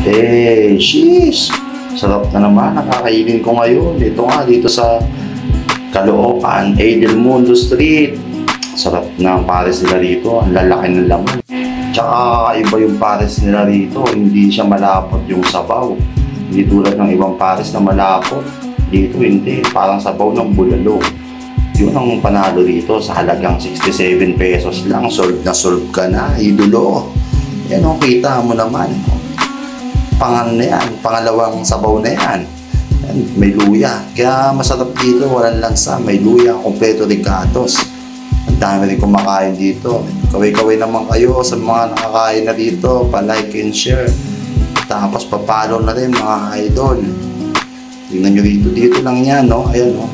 Sheesh! Sarap na naman, nakakainin ko ngayon. Ito nga, dito sa Caloocan, Edelmundo Street. Sarap na ang pares nila dito, ang lalaki ng laman. Tsaka iba yung pares nila rito, hindi siya malapot yung sabaw. Hindi tulad ng ibang pares na malapot. Dito hindi, parang sabaw ng bulalo. Yun ang panalo rito sa halagang 67 pesos lang. Solve na solve ka na, idolo. Yan o, kita mo naman. Na yan, pangalawang sabaw na yan. Yan, may luya. Kaya masarap dito, walang lansa. May luya, kompleto ricatos. Ang dami rin kumakain dito. Kaway-kaway naman kayo sa mga nakakain na dito. Pa-like and share. Tapos papalo na rin mga idol. Tingnan nyo dito lang yan, no? Ayan, no?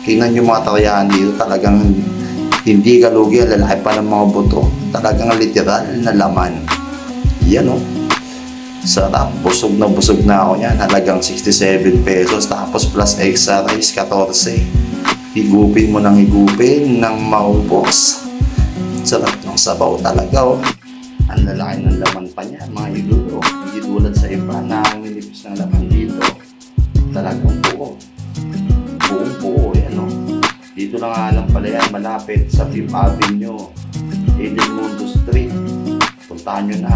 Tingnan nyo mga tarayahan dito. Talagang hindi kalugi. Lalaki pa ng mga buto. Talagang literal na laman. Yan, no? Sarap, busog na ako yan. Halagang 67 pesos. Tapos plus extra rice, 14. Higupin mo ng higupin ng maubos. Sarap ng sabaw talaga, oh. Ang lalaki ng laman pa niya, mga idolo. Hindi tulad sa iba na nilipis ng laman dito. Talagang buo. Buong-buo, yan, oh. Dito lang alam pala yan, malapit sa Fifth Avenue, Edelmundo Street. Puntahan nyo na.